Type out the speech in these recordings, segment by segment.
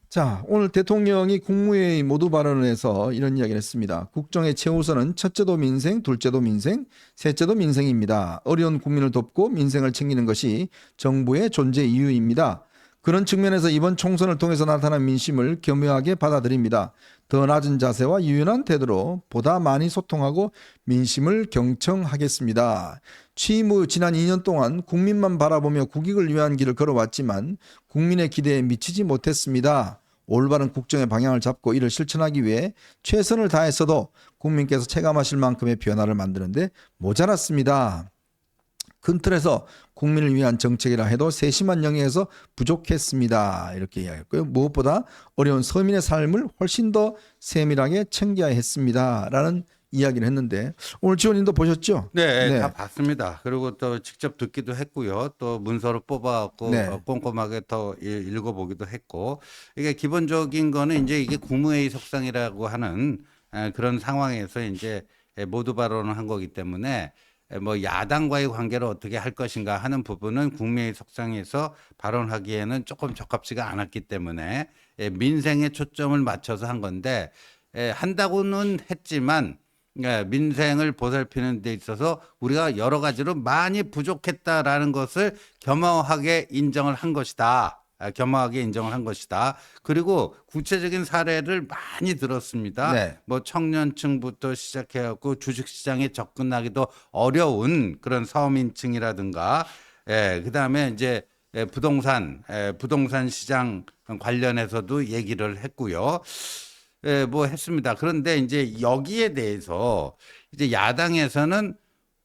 자, 오늘 대통령이 국무회의 모두 발언에서 이런 이야기를 했습니다. 국정의 최우선은 첫째도 민생, 둘째도 민생, 셋째도 민생입니다. 어려운 국민을 돕고 민생을 챙기는 것이 정부의 존재 이유입니다. 그런 측면에서 이번 총선을 통해서 나타난 민심을 겸허하게 받아들입니다. 더 낮은 자세와 유연한 태도로 보다 많이 소통하고 민심을 경청하겠습니다. 취임 후 지난 2년 동안 국민만 바라보며 국익을 위한 길을 걸어왔지만 국민의 기대에 미치지 못했습니다. 올바른 국정의 방향을 잡고 이를 실천하기 위해 최선을 다했어도 국민께서 체감하실 만큼의 변화를 만드는데 모자랐습니다. 큰 틀에서 국민을 위한 정책이라 해도 세심한 영역에서 부족했습니다. 이렇게 이야기했고요. 무엇보다 어려운 서민의 삶을 훨씬 더 세밀하게 챙겨야 했습니다. 라는 이야기를 했는데 오늘 지원님도 보셨죠? 네, 다 봤습니다. 그리고 또 직접 듣기도 했고요. 또 문서를 뽑아갖고 네. 꼼꼼하게 더 읽어보기도 했고, 이게 기본적인 거는 이제 이게 국무회의 속상이라고 하는 그런 상황에서 이제 모두 발언을 한 거기 때문에 뭐 야당과의 관계를 어떻게 할 것인가 하는 부분은 국무회의 속상에서 발언하기에는 조금 적합지가 않았기 때문에 민생에 초점을 맞춰서 한 건데, 한다고는 했지만 민생을 보살피는 데 있어서 우리가 여러 가지로 많이 부족했다라는 것을 겸허하게 인정을 한 것이다. 겸허하게 인정을 한 것이다. 그리고 구체적인 사례를 많이 들었습니다. 네. 뭐 청년층부터 시작해갖고 주식시장에 접근하기도 어려운 그런 서민층이라든가, 그다음에 이제 부동산 시장 관련해서도 얘기를 했고요. 뭐 했습니다. 그런데 이제 여기에 대해서 이제 야당에서는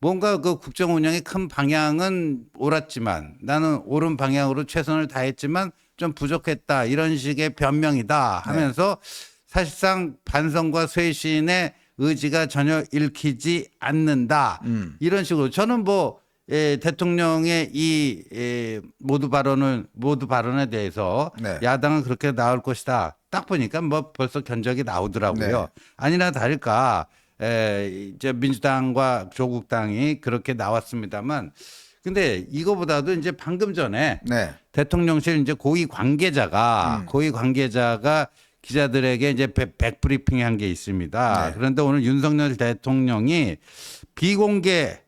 뭔가 그 국정 운영의 큰 방향은 옳았지만 나는 옳은 방향으로 최선을 다했지만 좀 부족했다. 이런 식의 변명이다 하면서 사실상 반성과 쇄신의 의지가 전혀 읽히지 않는다. 이런 식으로 저는 뭐 대통령의 이 모두 발언에 대해서 네. 야당은 그렇게 나올 것이다. 딱 보니까 뭐 벌써 견적이 나오더라고요. 네. 아니나 다를까 이제 민주당과 조국당이 그렇게 나왔습니다만, 근데 이거보다도 이제 방금 전에 네. 대통령실 이제 고위 관계자가 기자들에게 이제 백브리핑 한 게 있습니다. 네. 그런데 오늘 윤석열 대통령이 비공개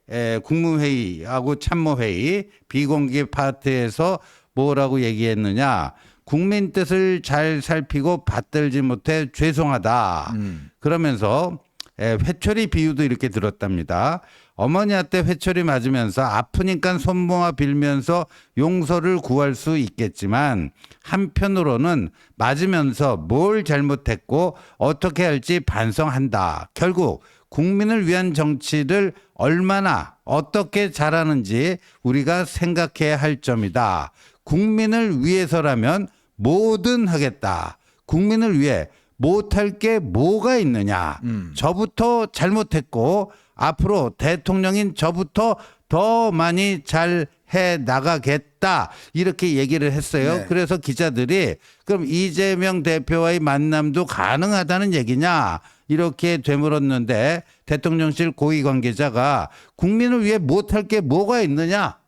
국무회의하고 참모회의 비공개 파트에서 뭐라고 얘기했느냐. 국민 뜻을 잘 살피고 받들지 못해 죄송하다. 그러면서 회초리 비유도 이렇게 들었답니다. 어머니한테 회초리 맞으면서 아프니까 손 모아 빌면서 용서를 구할 수 있겠지만 한편으로는 맞으면서 뭘 잘못했고 어떻게 할지 반성한다. 결국 국민을 위한 정치를 얼마나 어떻게 잘하는지 우리가 생각해야 할 점이다. 국민을 위해서라면 뭐든 하겠다. 국민을 위해 못할 게 뭐가 있느냐. 저부터 잘못했고 앞으로 대통령인 저부터 더 많이 잘 해 나가겠다. 이렇게 얘기를 했어요. 네. 그래서 기자들이 그럼 이재명 대표와의 만남도 가능하다는 얘기냐. 이렇게 되물었는데 대통령실 고위 관계자가 국민을 위해 못할 게 뭐가 있느냐.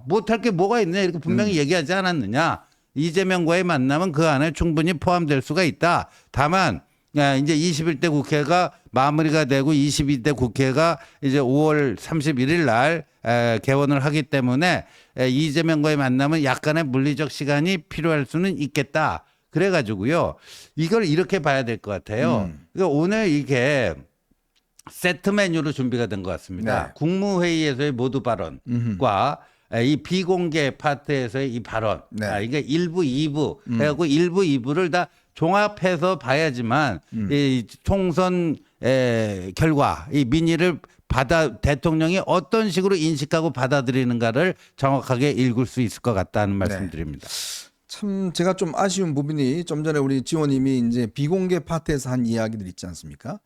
못할 게 뭐가 있느냐. 이렇게 분명히 얘기하지 않았느냐. 이재명과의 만남은 그 안에 충분히 포함될 수가 있다. 다만 이제 21대 국회가 마무리가 되고 22대 국회가 이제 5월 31일 날 개원을 하기 때문에 이재명과의 만남은 약간의 물리적 시간이 필요할 수는 있겠다. 그래가지고요. 이걸 이렇게 봐야 될 것 같아요. 그러니까 오늘 이게 세트 메뉴로 준비가 된 것 같습니다. 네. 국무회의에서의 모두 발언과 이 비공개 파트에서의 이 발언, 네. 이게 1부, 2부 해갖고 1부, 2부를 다 종합해서 봐야지만 이 총선 결과, 이 민의를 대통령이 어떤 식으로 인식하고 받아들이는가를 정확하게 읽을 수 있을 것 같다는 말씀드립니다. 참 제가 좀 아쉬운 부분이 좀 전에 우리 지원님이 이제 비공개 파트에서 한 이야기들 있지 않습니까?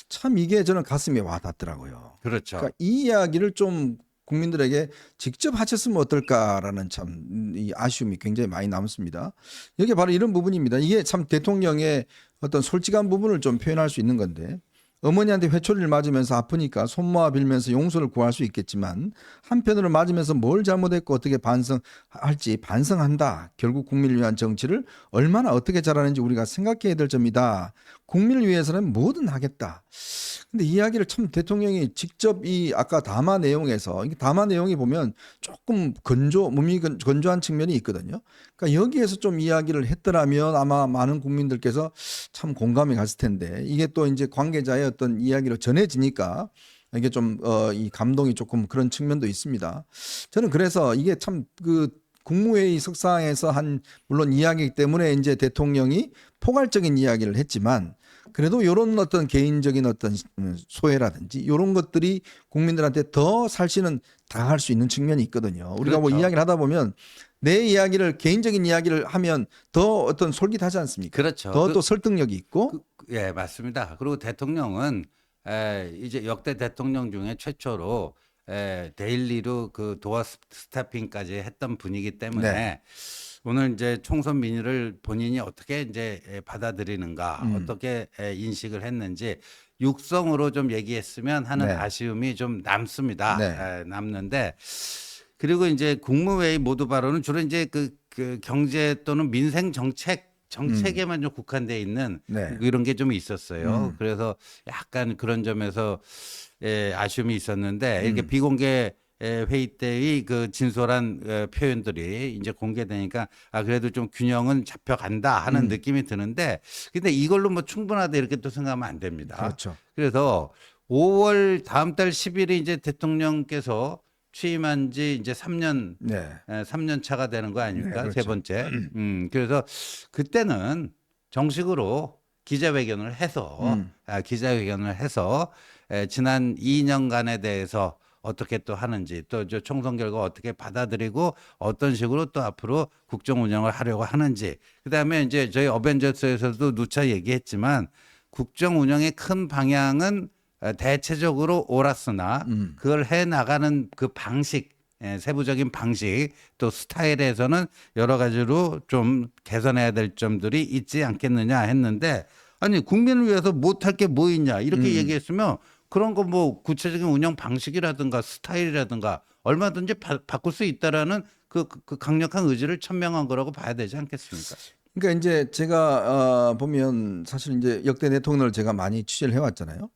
참 이게 저는 가슴에 와닿더라고요. 그렇죠. 그러니까 이 이야기를 좀 국민들에게 직접 하셨으면 어떨까라는 참 이 아쉬움이 굉장히 많이 남습니다. 이게 바로 이런 부분입니다. 이게 참 대통령의 어떤 솔직한 부분을 좀 표현할 수 있는 건데 어머니한테 회초리를 맞으면서 아프니까 손 모아 빌면서 용서를 구할 수 있겠지만 한편으로 맞으면서 뭘 잘못했고 어떻게 반성할지 반성한다. 결국 국민을 위한 정치를 얼마나 어떻게 잘하는지 우리가 생각해야 될 점이다. 국민을 위해서는 뭐든 하겠다. 근데 이야기를 참 대통령이 직접 이 아까 담화 내용에서 이게 담화 내용이 보면 조금 몸이 건조한 측면이 있거든요. 그러니까 여기에서 좀 이야기를 했더라면 아마 많은 국민들께서 참 공감이 갔을 텐데 이게 또 이제 관계자의 어떤 이야기로 전해지니까 이게 좀 이 감동이 조금 그런 측면도 있습니다. 저는 그래서 이게 참 그 국무회의 석상에서 한 물론 이야기이기 때문에 이제 대통령이 포괄적인 이야기를 했지만 그래도 이런 어떤 개인적인 어떤 소외라든지 이런 것들이 국민들한테 더 살신은 당할 수 있는 측면이 있거든요. 우리가 뭐 그렇죠. 이야기를 하다 보면 내 이야기를 개인적인 이야기를 하면 더 어떤 솔깃하지 않습니까? 그렇죠. 더 또 설득력이 있고. 예, 맞습니다. 그리고 대통령은 이제 역대 대통령 중에 최초로 데일리로 그 도어 스태핑까지 했던 분이기 때문에 네. 오늘 이제 총선 민의를 본인이 어떻게 이제 받아들이는가, 어떻게 인식을 했는지 육성으로 좀 얘기했으면 하는 네. 아쉬움이 좀 남습니다. 네. 남는데 그리고 이제 국무회의 모두 발언은 주로 이제 그 경제 또는 민생 정책에만 좀 국한돼 있는 네. 이런 게 좀 있었어요. 그래서 약간 그런 점에서 아쉬움이 있었는데 이렇게 비공개 회의 때의 그 진솔한 표현들이 이제 공개되니까 아 그래도 좀 균형은 잡혀간다 하는 느낌이 드는데 근데 이걸로 뭐 충분하다 이렇게 또 생각하면 안 됩니다. 그렇죠. 그래서 5월 다음 달 10일에 이제 대통령께서 취임한 지 이제 3년 네. 3년 차가 되는 거 아닙니까? 네, 세 그렇죠. 번째. 그래서 그때는 정식으로 기자회견을 해서 지난 2년간에 대해서 어떻게 또 하는지 또 저 총선 결과 어떻게 받아들이고 어떤 식으로 또 앞으로 국정 운영을 하려고 하는지 그다음에 이제 저희 어벤져스에서도 누차 얘기했지만 국정 운영의 큰 방향은 대체적으로 옳았으나 그걸 해 나가는 그 방식 세부적인 방식 또 스타일에서는 여러 가지로 좀 개선해야 될 점들이 있지 않겠느냐 했는데 아니 국민을 위해서 못할 게 뭐 있냐 이렇게 얘기했으면 그런 거 뭐 구체적인 운영 방식이라든가 스타일이라든가 얼마든지 바꿀 수 있다라는 그 강력한 의지를 천명한 거라고 봐야 되지 않겠습니까? 그러니까 이제 제가 보면 사실 이제 역대 대통령을 제가 많이 취재를 해왔잖아요.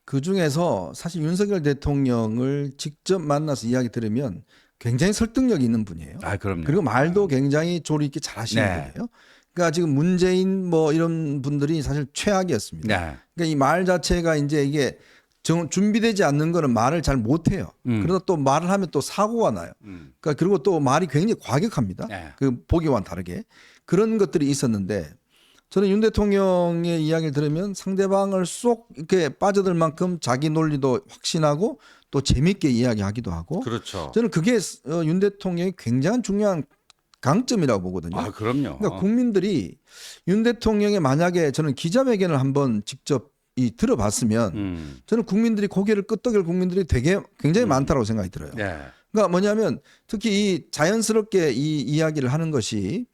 그 중에서 사실 윤석열 대통령을 직접 만나서 이야기 들으면 굉장히 설득력이 있는 분이에요. 아, 그럼요. 그리고 말도 굉장히 조리 있게 잘하시는 네. 분이에요. 그러니까 지금 문재인 뭐 이런 분들이 사실 최악이었습니다. 네. 그러니까 이 말 자체가 이제 이게 준비되지 않는 거는 말을 잘 못해요. 그러다 또 말을 하면 또 사고가 나요. 그러니까 그리고 또 말이 굉장히 과격합니다. 네. 그 보기와는 다르게 그런 것들이 있었는데 저는 윤 대통령의 이야기를 들으면 상대방을 쏙 이렇게 빠져들 만큼 자기 논리도 확신하고 또 재밌게 이야기하기도 하고 그렇죠. 저는 그게 윤 대통령의 굉장한 중요한 강점이라고 보거든요. 아, 그럼요. 그러니까 국민들이 윤 대통령의 만약에 저는 기자회견을 한번 직접 들어봤으면 저는 국민들이 고개를 끄덕일 국민들이 굉장히 많다고 생각이 들어요. 네. 그러니까 뭐냐면 특히 이 자연스럽게 이 이야기를 하는 것이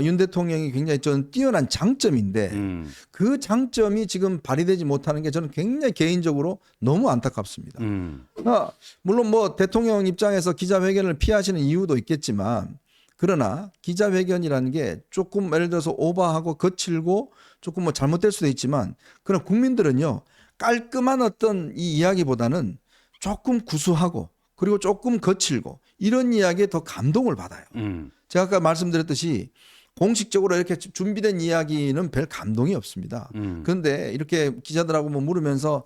윤 대통령이 굉장히 좀 뛰어난 장점인데 그 장점이 지금 발휘되지 못하는 게 저는 굉장히 개인적으로 너무 안타깝습니다. 그러니까 물론 뭐 대통령 입장에서 기자회견을 피하시는 이유도 있겠지만 그러나 기자회견이라는 게 조금 예를 들어서 오버하고 거칠고 조금 뭐 잘못될 수도 있지만 그러나 국민들은요 깔끔한 어떤 이 이야기보다는 조금 구수하고 그리고 조금 거칠고 이런 이야기에 더 감동을 받아요. 제가 아까 말씀드렸듯이 공식적으로 이렇게 준비된 이야기는 별 감동이 없습니다. 그런데 이렇게 기자들하고 뭐 물으면서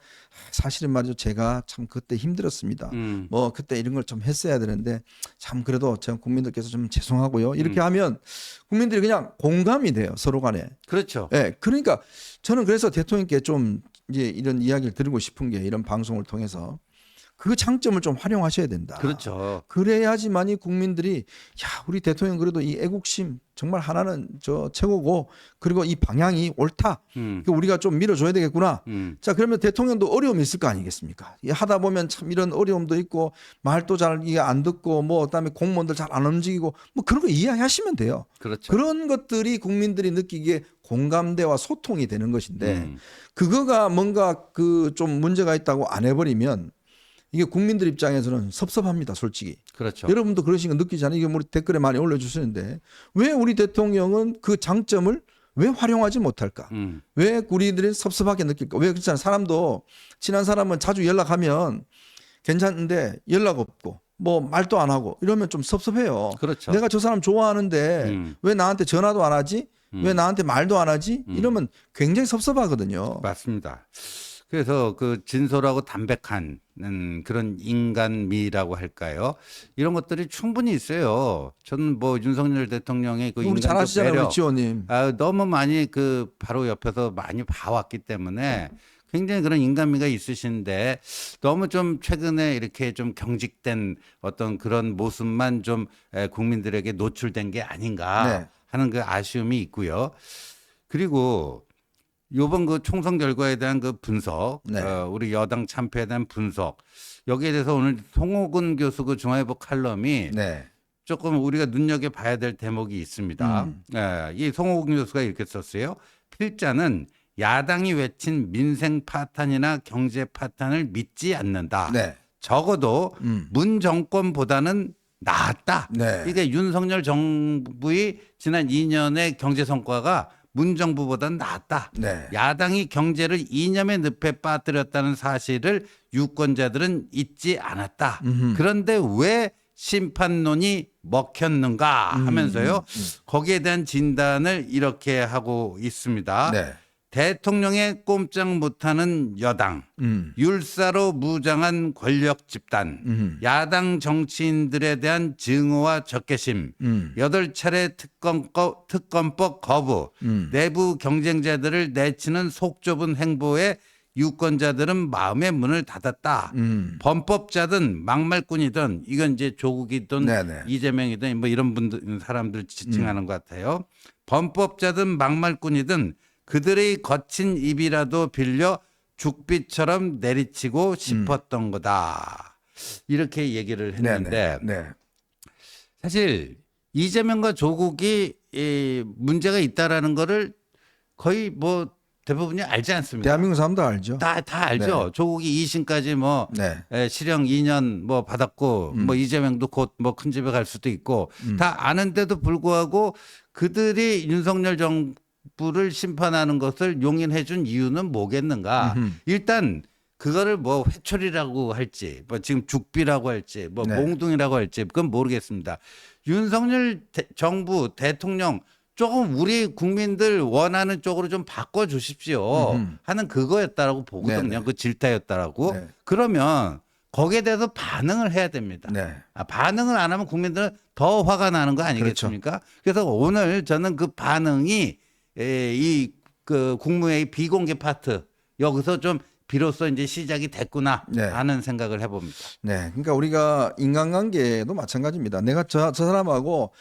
사실은 말이죠. 제가 참 그때 힘들었습니다. 뭐 그때 이런 걸 좀 했어야 되는데 참 그래도 제가 국민들께서 좀 죄송하고요. 이렇게 하면 국민들이 그냥 공감이 돼요. 서로 간에. 그렇죠. 예. 그러니까 저는 그래서 대통령께 좀 이제 이런 이야기를 드리고 싶은 게 이런 방송을 통해서 그 장점을 좀 활용하셔야 된다. 그렇죠. 그래야지만이 국민들이 야 우리 대통령 그래도 이 애국심 정말 하나는 저 최고고 그리고 이 방향이 옳다. 그러니까 우리가 좀 밀어줘야 되겠구나. 자 그러면 대통령도 어려움이 있을 거 아니겠습니까? 하다 보면 참 이런 어려움도 있고 말도 잘 이해 안 듣고 뭐 그다음에 공무원들 잘 안 움직이고 뭐 그런 거 이해하시면 돼요. 그렇죠. 그런 것들이 국민들이 느끼기에 공감대와 소통이 되는 것인데 그거가 뭔가 그 좀 문제가 있다고 안 해버리면 이게 국민들 입장에서는 섭섭합니다, 솔직히. 그렇죠. 여러분도 그러신 거 느끼잖아요. 이게 우리 댓글에 많이 올려주시는데 왜 우리 대통령은 그 장점을 왜 활용하지 못할까? 왜 우리들이 섭섭하게 느낄까? 왜 그렇잖아요. 사람도 친한 사람은 자주 연락하면 괜찮은데 연락 없고 뭐 말도 안 하고 이러면 좀 섭섭해요. 그렇죠. 내가 저 사람 좋아하는데 왜 나한테 전화도 안 하지? 왜 나한테 말도 안 하지? 이러면 굉장히 섭섭하거든요. 맞습니다. 그래서 그 진솔하고 담백한 그런 인간미라고 할까요? 이런 것들이 충분히 있어요. 저는 뭐 윤석열 대통령의 그 우리 잘 인간적 아시잖아요, 배려, 우리 지호님. 너무 많이 그 바로 옆에서 많이 봐왔기 때문에 굉장히 그런 인간미가 있으신데 너무 좀 최근에 이렇게 좀 경직된 어떤 그런 모습만 좀 국민들에게 노출된 게 아닌가 네. 하는 그 아쉬움이 있고요. 그리고 요번 그 총선 결과에 대한 그 분석, 네. 우리 여당 참패에 대한 분석, 여기에 대해서 오늘 송호근 교수 그 중앙일보 칼럼이 네. 조금 우리가 눈여겨봐야 될 대목이 있습니다. 이 송호근 교수가 이렇게 썼어요. 필자는 야당이 외친 민생 파탄이나 경제 파탄을 믿지 않는다. 네. 적어도 문 정권보다는 나았다. 네. 이게 윤석열 정부의 지난 2년의 경제 성과가 문 정부보다는 나았다. 네. 야당이 경제를 이념의 늪에 빠뜨렸다는 사실을 유권자들은 잊지 않았다. 그런데 왜 심판론이 먹혔는가 하면서요. 거기에 대한 진단을 이렇게 하고 있습니다. 네. 대통령의 꼼짝 못하는 여당, 율사로 무장한 권력 집단, 야당 정치인들에 대한 증오와 적개심, 8차례 특검법 거부, 내부 경쟁자들을 내치는 속 좁은 행보에 유권자들은 마음의 문을 닫았다. 범법자든 막말꾼이든 이건 이제 조국이든 네네. 이재명이든 뭐 이런 분들 사람들 지칭하는 것 같아요. 범법자든 막말꾼이든 그들의 거친 입이라도 빌려 죽빛처럼 내리치고 싶었던 거다. 이렇게 얘기를 했는데 네. 사실 이재명과 조국이 문제가 있다라는 거를 거의 뭐 대부분이 알지 않습니까? 대한민국 사람도 알죠. 다 알죠. 조국이 2심까지 뭐 네. 실형 2년 뭐 받았고 뭐 이재명도 곧 뭐 큰 집에 갈 수도 있고 다 아는데도 불구하고 그들이 윤석열 정부를 심판하는 것을 용인해 준 이유는 뭐겠는가? 일단 그거를 뭐 회초리라고 할지 뭐 지금 죽비라고 할지 뭐 네. 몽둥이라고 할지 그건 모르겠습니다. 윤석열 정부 대통령 조금 우리 국민들 원하는 쪽으로 좀 바꿔 주십시오 하는 그거였다라고 보거든요. 네네. 그 질타였다라고. 네. 그러면 거기에 대해서 반응을 해야 됩니다. 네. 반응을 안 하면 국민들은 더 화가 나는 거 아니겠습니까? 그래서 오늘 저는 그 반응이 이 그 국무회의 비공개 파트 여기서 좀 비로소 이제 시작이 됐구나 네. 하는 생각을 해봅니다. 네. 그러니까 우리가 인간관계도 마찬가지입니다. 내가 저 사람하고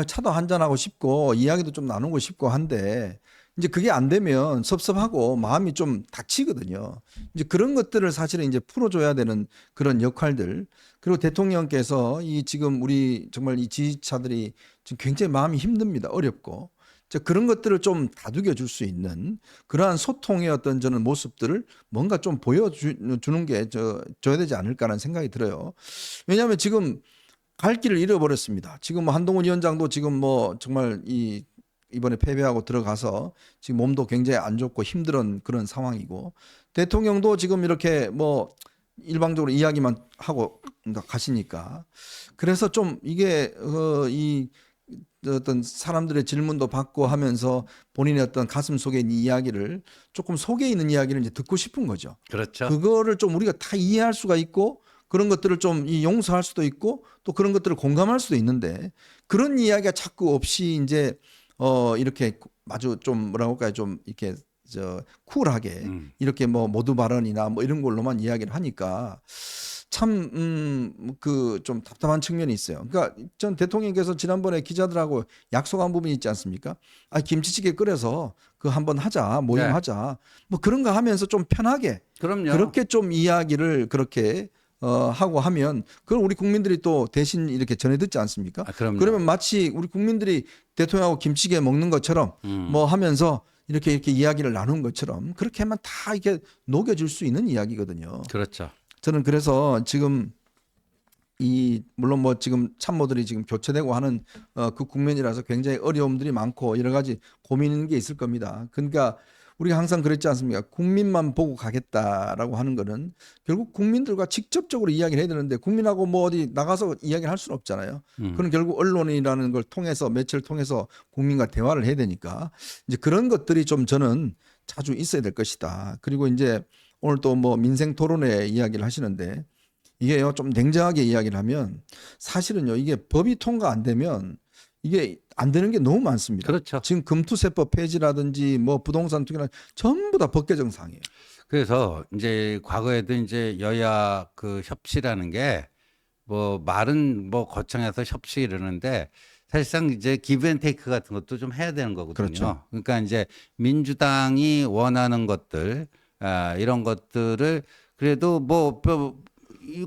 차도 한잔하고 싶고 이야기도 좀 나누고 싶고 한데 이제 그게 안 되면 섭섭하고 마음이 좀 닥치거든요. 이제 그런 것들을 사실은 이제 풀어줘야 되는 그런 역할들. 그리고 대통령께서 이 지금 우리 정말 이 지지자들이 지금 굉장히 마음이 힘듭니다. 어렵고. 그런 것들을 좀 다독여 줄 수 있는 그러한 소통의 어떤 저는 모습들을 뭔가 좀 보여주는 게 줘야 되지 않을까라는 생각이 들어요. 왜냐하면 지금 갈 길을 잃어버렸습니다. 지금 뭐 한동훈 위원장도 지금 뭐 정말 이번에 패배하고 들어가서 지금 몸도 굉장히 안 좋고 힘든 그런 상황이고 대통령도 지금 이렇게 뭐 일방적으로 이야기만 하고 가시니까 그래서 좀 이게 이 어떤 사람들의 질문도 받고 하면서 본인의 어떤 가슴 속에 있는 이야기를 조금 속에 있는 이야기를 이제 듣고 싶은 거죠. 그렇죠. 그거를 좀 우리가 다 이해할 수가 있고 그런 것들을 좀 용서할 수도 있고 또 그런 것들을 공감할 수도 있는데 그런 이야기가 자꾸 없이 이제 이렇게 아주 좀 뭐라고 할까요? 좀 이렇게 쿨하게 이렇게 뭐 모두 발언이나 뭐 이런 걸로만 이야기를 하니까 참 그 좀 답답한 측면이 있어요. 그러니까 전 대통령께서 지난번에 기자들하고 약속한 부분이 있지 않습니까? 김치찌개 끓여서 그 한번 하자 모임하자 뭐 그런 거 하면서 좀 편하게 그럼요. 그렇게 좀 이야기를 그렇게 하고 하면 그걸 우리 국민들이 또 대신 이렇게 전해 듣지 않습니까? 그럼요. 그러면 마치 우리 국민들이 대통령하고 김치찌개 먹는 것처럼 뭐 하면서 이렇게 이야기를 나눈 것처럼 그렇게 하면 다 이게 녹여줄 수 있는 이야기거든요. 그렇죠. 저는 그래서 지금 물론 뭐 지금 참모들이 지금 교체되고 하는 그 국면이라서 굉장히 어려움들이 많고 여러 가지 고민인 게 있을 겁니다. 그러니까 우리가 항상 그랬지 않습니까? 국민만 보고 가겠다라고 하는 거는 결국 국민들과 직접적으로 이야기를 해야 되는데 국민하고 뭐 어디 나가서 이야기를 할 수는 없잖아요. 그건 결국 언론이라는 걸 통해서 매체를 통해서 국민과 대화를 해야 되니까 이제 그런 것들이 좀 저는 자주 있어야 될 것이다. 그리고 이제 오늘 또 뭐 민생 토론회 이야기를 하시는데 이게요 좀 냉정하게 이야기를 하면 사실은요 이게 법이 통과 안 되면 이게 안 되는 게 너무 많습니다. 그렇죠. 지금 금투세법 폐지라든지 뭐 부동산 투기나 전부 다 법 개정 사항이에요. 그래서 이제 과거에도 이제 여야 그 협치라는 게 뭐 말은 뭐 거창해서 협치 이러는데 사실상 이제 기브 앤 테이크 같은 것도 좀 해야 되는 거거든요. 그렇죠. 그러니까 이제 민주당이 원하는 것들 이런 것들을 그래도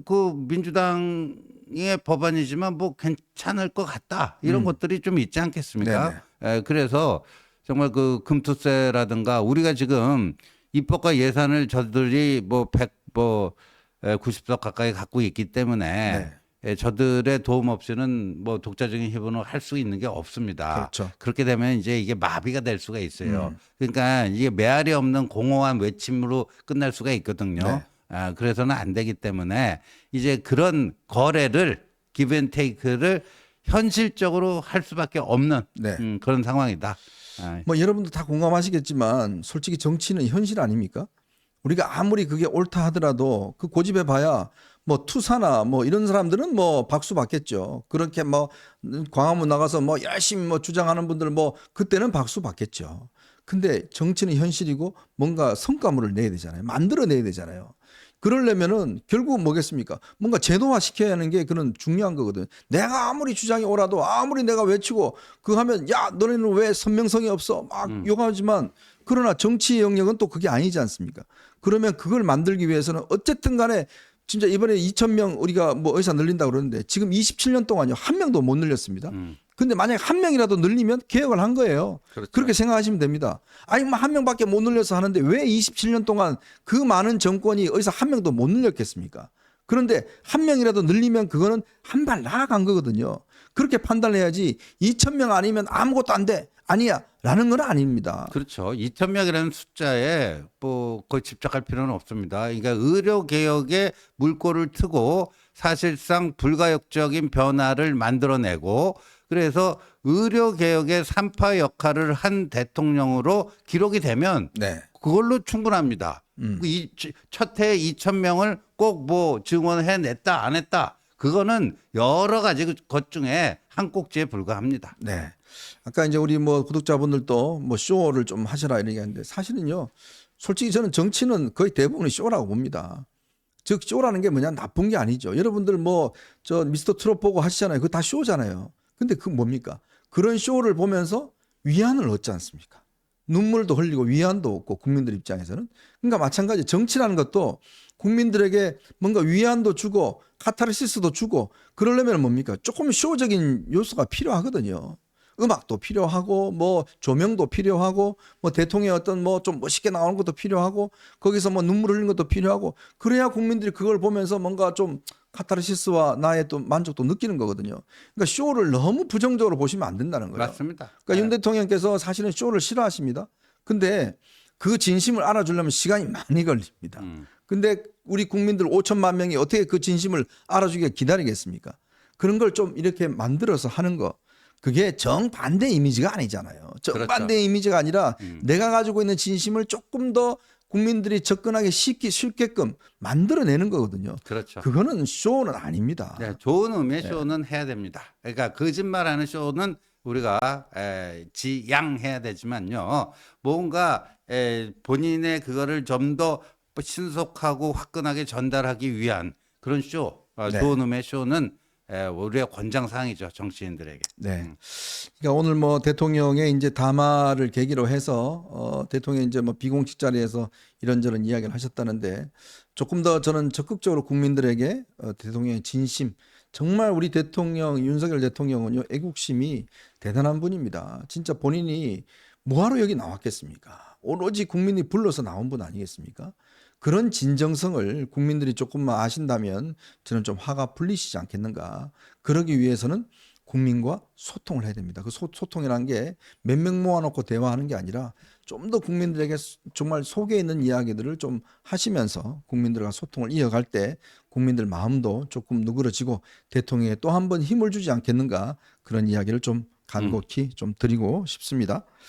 그 민주당의 법안이지만 뭐 괜찮을 것 같다 이런 것들이 좀 있지 않겠습니까? 그래서 정말 그 금투세라든가 우리가 지금 입법과 예산을 저들이 뭐 90석 가까이 갖고 있기 때문에 저들의 도움 없이는 뭐 독자적인 희분을 할 수 있는 게 없습니다. 그렇죠. 그렇게 되면 이제 이게 마비가 될 수가 있어요. 그러니까 이게 메아리 없는 공허한 외침으로 끝날 수가 있거든요. 그래서는 안 되기 때문에 이제 그런 거래를 기브 앤 테이크를 현실적으로 할 수밖에 없는 그런 상황이다. 뭐 여러분도 다 공감하시겠지만 솔직히 정치는 현실 아닙니까? 우리가 아무리 그게 옳다 하더라도 그 고집해 봐야 뭐 투사나 뭐 이런 사람들은 뭐 박수 받겠죠. 그렇게 뭐 광화문 나가서 뭐 열심히 뭐 주장하는 분들 뭐 그때는 박수 받겠죠. 근데 정치는 현실이고 뭔가 성과물을 내야 되잖아요. 만들어내야 되잖아요. 그러려면은 결국 뭐겠습니까? 뭔가 제도화 시켜야 하는 게 그런 중요한 거거든. 내가 아무리 주장이 옳아도 아무리 내가 외치고 그거 하면 야 너네는 왜 선명성이 없어 막 욕하지만 그러나 정치의 영역은 또 그게 아니지 않습니까? 그러면 그걸 만들기 위해서는 어쨌든 간에 진짜 이번에 2,000명 우리가 뭐 의사 늘린다고 그러는데 지금 27년 동안요 한 명도 못 늘렸습니다. 근데 만약에 한 명이라도 늘리면 개혁을 한 거예요. 그렇죠. 그렇게 생각하시면 됩니다. 아니 뭐 한 명밖에 못 늘려서 하는데 왜 27년 동안 그 많은 정권이 어디서 한 명도 못 늘렸겠습니까? 그런데 한 명이라도 늘리면 그거는 한 발 나아간 거거든요. 그렇게 판단해야지 2,000명 아니면 아무것도 안 돼. 아니야. 라는 건 아닙니다. 그렇죠. 2,000명이라는 숫자에 뭐 거의 집착할 필요는 없습니다. 그러니까 의료 개혁에 물꼬를 트고 사실상 불가역적인 변화를 만들어내고 그래서 의료 개혁의 산파 역할을 한 대통령으로 기록이 되면 그걸로 충분합니다. 첫 해에 2,000명을 꼭 뭐 증원해냈다 안 했다. 그거는 여러 가지 것 중에 한 꼭지에 불과합니다. 네. 아까 이제 우리 뭐 구독자분들도 뭐 쇼를 좀 하셔라 이런 얘기하는데 사실은요. 솔직히 저는 정치는 거의 대부분이 쇼라고 봅니다. 즉 쇼라는 게 뭐냐 나쁜 게 아니죠. 여러분들 뭐 저 미스터 트롯 보고 하시잖아요. 그거 다 쇼잖아요. 근데 그 뭡니까? 그런 쇼를 보면서 위안을 얻지 않습니까? 눈물도 흘리고 위안도 얻고 국민들 입장에서는 그러니까 마찬가지 정치라는 것도 국민들에게 뭔가 위안도 주고 카타르시스도 주고 그러려면 뭡니까? 조금 쇼적인 요소가 필요하거든요. 음악도 필요하고 뭐 조명도 필요하고 뭐 대통령의 어떤 뭐 좀 멋있게 나오는 것도 필요하고 거기서 뭐 눈물 흘리는 것도 필요하고 그래야 국민들이 그걸 보면서 뭔가 좀 카타르시스와 나의 또 만족도 느끼는 거거든요. 그러니까 쇼를 너무 부정적으로 보시면 안 된다는 거예요. 맞습니다. 그러니까 윤 대통령께서 사실은 쇼를 싫어하십니다. 근데 그 진심을 알아주려면 시간이 많이 걸립니다. 근데 우리 국민들 5천만 명이 어떻게 그 진심을 알아주기가 기다리겠습니까? 그런 걸 좀 이렇게 만들어서 하는 거. 그게 정반대 이미지가 아니잖아요. 정반대 그렇죠. 이미지가 아니라 내가 가지고 있는 진심을 조금 더 국민들이 접근하기 쉽게끔 만들어내는 거거든요. 그렇죠. 그거는 쇼는 아닙니다. 네, 좋은 의미의 쇼는 해야 됩니다. 그러니까 거짓말하는 쇼는 우리가 지양해야 되지만요. 뭔가 본인의 그거를 좀 더 신속하고 화끈하게 전달하기 위한 그런 쇼, 좋은 의미의 쇼는 우리의 권장사항이죠, 정치인들에게. 네. 그러니까 오늘 뭐 대통령의 이제 담화를 계기로 해서 대통령이 이제 뭐 비공식 자리에서 이런저런 이야기를 하셨다는데 조금 더 저는 적극적으로 국민들에게 대통령의 진심, 정말 우리 대통령 윤석열 대통령은요 애국심이 대단한 분입니다. 진짜 본인이 뭐하러 여기 나왔겠습니까? 오로지 국민이 불러서 나온 분 아니겠습니까? 그런 진정성을 국민들이 조금만 아신다면 저는 좀 화가 풀리시지 않겠는가. 그러기 위해서는 국민과 소통을 해야 됩니다. 그 소통이라는 게 몇 명 모아놓고 대화하는 게 아니라 좀 더 국민들에게 정말 속에 있는 이야기들을 좀 하시면서 국민들과 소통을 이어갈 때 국민들 마음도 조금 누그러지고 대통령에 또 한 번 힘을 주지 않겠는가, 그런 이야기를 좀 간곡히 좀 드리고 싶습니다.